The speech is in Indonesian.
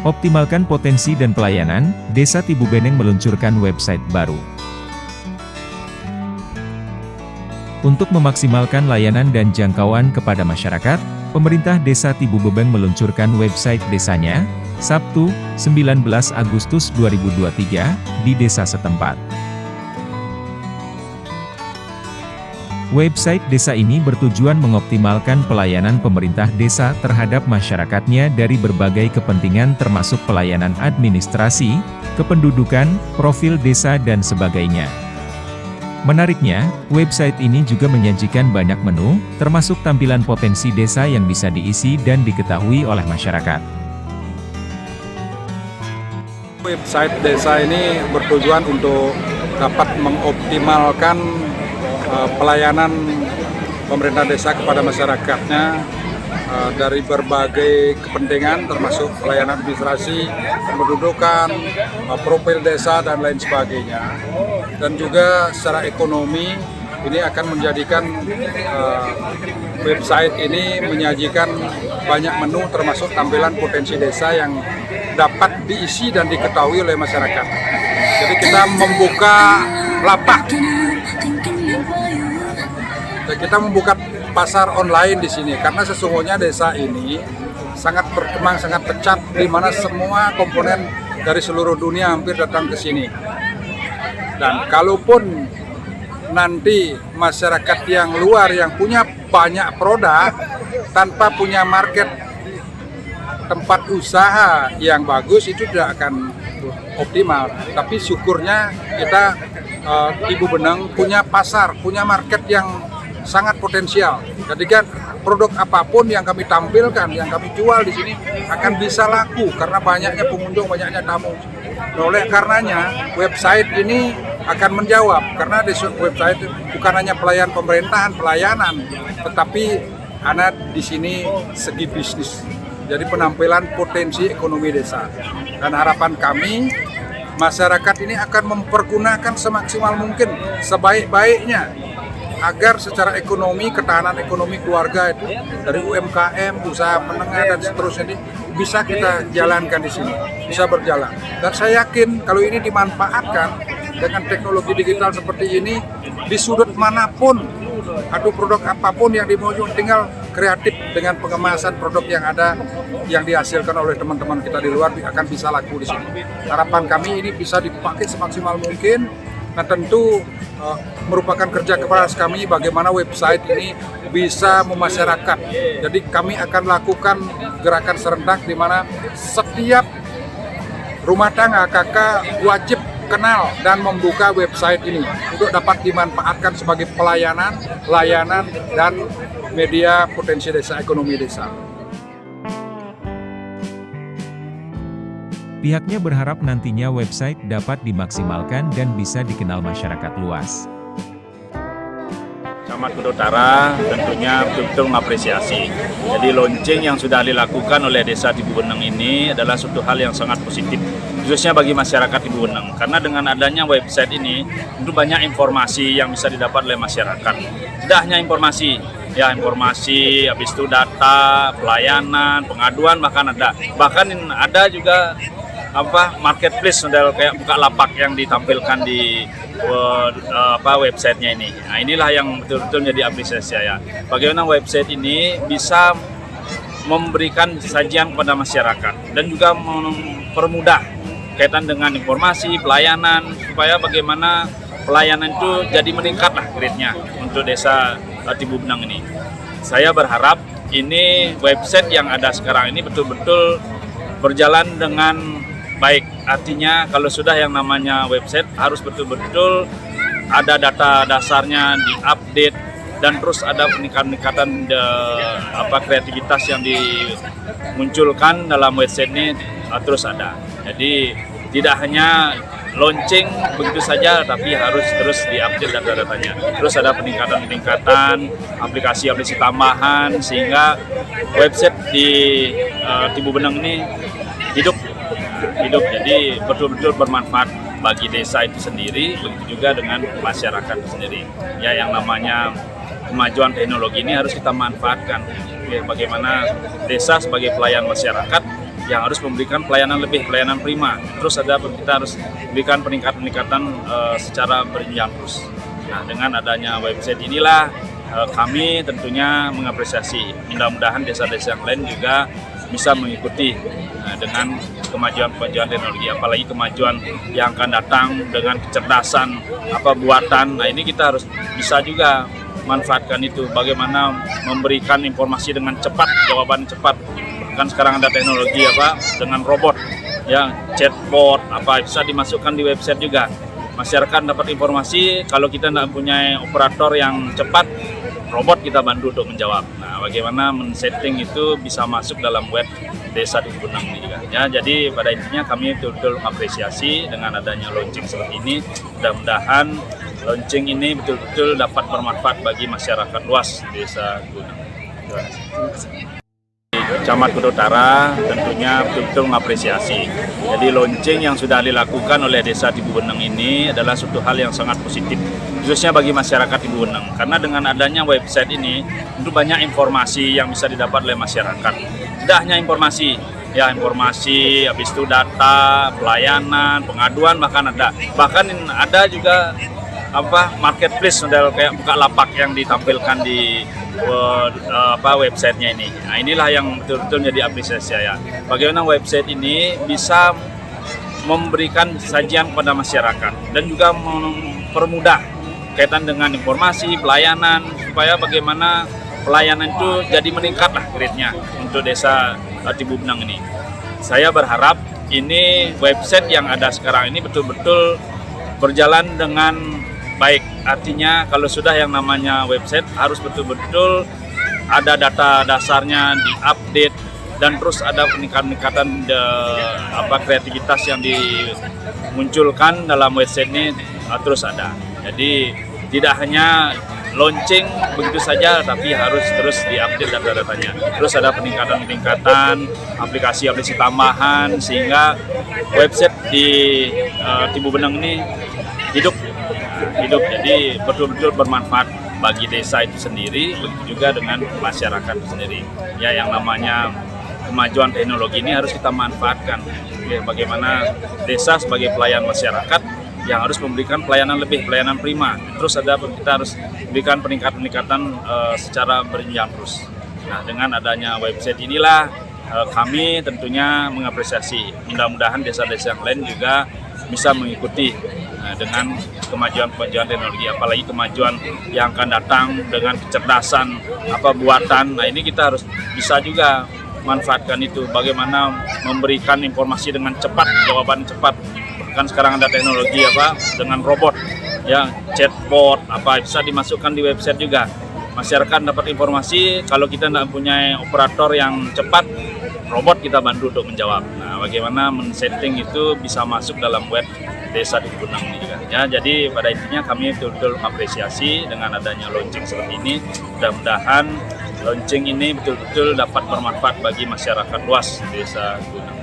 Optimalkan potensi dan pelayanan, Desa Tibubeneng meluncurkan website baru. Untuk memaksimalkan layanan dan jangkauan kepada masyarakat, pemerintah Desa Tibubeneng meluncurkan website desanya, Sabtu, 19 Agustus 2023, di desa setempat. Website desa ini bertujuan mengoptimalkan pelayanan pemerintah desa terhadap masyarakatnya dari berbagai kepentingan termasuk pelayanan administrasi, kependudukan, profil desa dan sebagainya. Menariknya, website ini juga menyajikan banyak menu, termasuk tampilan potensi desa yang bisa diisi dan diketahui oleh masyarakat. Website desa ini bertujuan untuk dapat mengoptimalkan pelayanan pemerintah desa kepada masyarakatnya dari berbagai kepentingan termasuk pelayanan administrasi, kependudukan, profil desa dan lain sebagainya. Dan juga secara ekonomi ini akan menjadikan website ini menyajikan banyak menu termasuk tampilan potensi desa yang dapat diisi dan diketahui oleh masyarakat. Jadi kita membuka lapak. Dan kita membuka pasar online di sini karena sesungguhnya desa ini sangat berkembang, sangat pesat di mana semua komponen dari seluruh dunia hampir datang ke sini. Dan kalaupun nanti masyarakat yang luar yang punya banyak produk tanpa punya market tempat usaha yang bagus itu tidak akan optimal. Tapi syukurnya kita Tibubeneng punya pasar, punya market yang sangat potensial. Jadi kan produk apapun yang kami tampilkan, yang kami jual di sini akan bisa laku karena banyaknya pengunjung, banyaknya tamu. Oleh karenanya website ini akan menjawab karena di website bukan hanya pelayanan pemerintahan, pelayanan, tetapi ada di sini segi bisnis. Jadi penampilan potensi ekonomi desa. Dan harapan kami masyarakat ini akan mempergunakan semaksimal mungkin, sebaik-baiknya agar secara ekonomi, ketahanan ekonomi keluarga itu dari UMKM, usaha menengah dan seterusnya ini bisa kita jalankan di sini, bisa berjalan. Dan saya yakin kalau ini dimanfaatkan dengan teknologi digital seperti ini di sudut manapun atau produk apapun yang dimaukan, tinggal kreatif dengan pengemasan produk yang ada yang dihasilkan oleh teman-teman kita di luar akan bisa laku di sini. Harapan kami ini bisa dipakai semaksimal mungkin. Nah tentu merupakan kerja keras kami bagaimana website ini bisa memasyarakat. Jadi kami akan lakukan gerakan serentak di mana setiap rumah tangga kakak wajib kenal dan membuka website ini untuk dapat dimanfaatkan sebagai pelayanan, layanan, dan media potensi desa, ekonomi desa. Pihaknya berharap nantinya website dapat dimaksimalkan dan bisa dikenal masyarakat luas. Camat Kuta Utara tentunya betul-betul mengapresiasi. Jadi launching yang sudah dilakukan oleh Desa Tibubeneng ini adalah suatu hal yang sangat positif, khususnya bagi masyarakat Tibubeneng. Karena dengan adanya website ini, tentu banyak informasi yang bisa didapat oleh masyarakat. Tidak hanya informasi, habis itu data, pelayanan, pengaduan bahkan ada. Bahkan ada juga marketplace model kayak Bukalapak yang ditampilkan di websitenya ini. Nah, inilah yang betul-betul menjadi apresiasi saya. Bagaimana website ini bisa memberikan sajian kepada masyarakat dan juga mempermudah kaitan dengan informasi, pelayanan, supaya bagaimana pelayanan itu jadi meningkatlah grade-nya untuk desa Tibubeneng ini. Saya berharap ini website yang ada sekarang ini betul-betul berjalan dengan baik, artinya kalau sudah yang namanya website harus betul-betul ada data dasarnya diupdate dan terus ada peningkatan kreativitas yang dimunculkan dalam website ini terus ada. Jadi tidak hanya launching begitu saja, tapi harus terus diupdate data-datanya. Terus ada peningkatan aplikasi-aplikasi tambahan sehingga website di Tibubeneng ini hidup, jadi betul-betul bermanfaat bagi desa itu sendiri, begitu juga dengan masyarakat itu sendiri. Ya, yang namanya kemajuan teknologi ini harus kita manfaatkan. Bagaimana desa sebagai pelayan masyarakat yang harus memberikan pelayanan lebih, pelayanan prima. Terus kita harus berikan peningkatan secara berjenjang terus. Nah, dengan adanya website inilah kami tentunya mengapresiasi. Mudah-mudahan desa-desa yang lain juga bisa mengikuti dengan kemajuan teknologi, apalagi kemajuan yang akan datang dengan kecerdasan buatan. Nah, ini kita harus bisa juga manfaatkan itu, bagaimana memberikan informasi dengan cepat, jawaban cepat. Kan sekarang ada teknologi dengan robot, ya chatbot bisa dimasukkan di website juga. Masyarakat dapat informasi, kalau kita tidak punya operator yang cepat, robot kita bantu untuk menjawab. Nah, bagaimana men-setting itu bisa masuk dalam web Desa Tibu Benang ini juga. Ya, jadi pada intinya kami betul-betul apresiasi dengan adanya launching seperti ini. Mudah-mudahan launching ini betul-betul dapat bermanfaat bagi masyarakat luas Desa Tibu Benang. Terima kasih. Camat Kuta Utara tentunya betul-betul mengapresiasi. Jadi launching yang sudah dilakukan oleh Desa Tibu Benang ini adalah suatu hal yang sangat positif, khususnya bagi masyarakat Tibu Benang. Karena dengan adanya website ini, tentu banyak informasi yang bisa didapat oleh masyarakat. Tidak hanya informasi, habis itu data, pelayanan, pengaduan bahkan ada juga marketplace model kayak Bukalapak yang ditampilkan di websitenya ini. Nah, inilah yang betul-betul menjadi apresiasi saya. Bagaimana website ini bisa memberikan sajian kepada masyarakat dan juga mempermudah kaitan dengan informasi, pelayanan, supaya bagaimana pelayanan itu jadi meningkatlah grade-nya untuk Desa Tibu Benang ini. Saya berharap ini website yang ada sekarang ini betul-betul berjalan dengan baik. Artinya kalau sudah yang namanya website harus betul-betul ada data dasarnya diupdate dan terus ada peningkatan kreativitas yang dimunculkan dalam website ini terus ada. Jadi tidak hanya launching begitu saja, tapi harus terus diupdate data-datanya. Terus ada peningkatan aplikasi-aplikasi tambahan sehingga website di Tibu Benang ini hidup, jadi betul-betul bermanfaat bagi desa itu sendiri, begitu juga dengan masyarakat itu sendiri. Ya, yang namanya kemajuan teknologi ini harus kita manfaatkan. Ya, bagaimana desa sebagai pelayan masyarakat yang harus memberikan pelayanan lebih, pelayanan prima. Terus kita harus berikan peningkatan secara berjenjang terus. Nah, dengan adanya website inilah kami tentunya mengapresiasi. Mudah-mudahan desa-desa yang lain juga bisa mengikuti dengan kemajuan teknologi, apalagi kemajuan yang akan datang dengan kecerdasan buatan. Nah, ini kita harus bisa juga manfaatkan itu, bagaimana memberikan informasi dengan cepat, jawaban cepat. Kan sekarang ada teknologi dengan robot, ya chatbot bisa dimasukkan di website juga. Masyarakat dapat informasi, kalau kita tidak punya operator yang cepat, robot kita bantu untuk menjawab. Nah, bagaimana men-setting itu bisa masuk dalam web Desa Tibu Benang ini juga. Ya, jadi pada intinya kami betul-betul mengapresiasi dengan adanya launching seperti ini. Mudah-mudahan launching ini betul-betul dapat bermanfaat bagi masyarakat luas Desa Tibu Benang.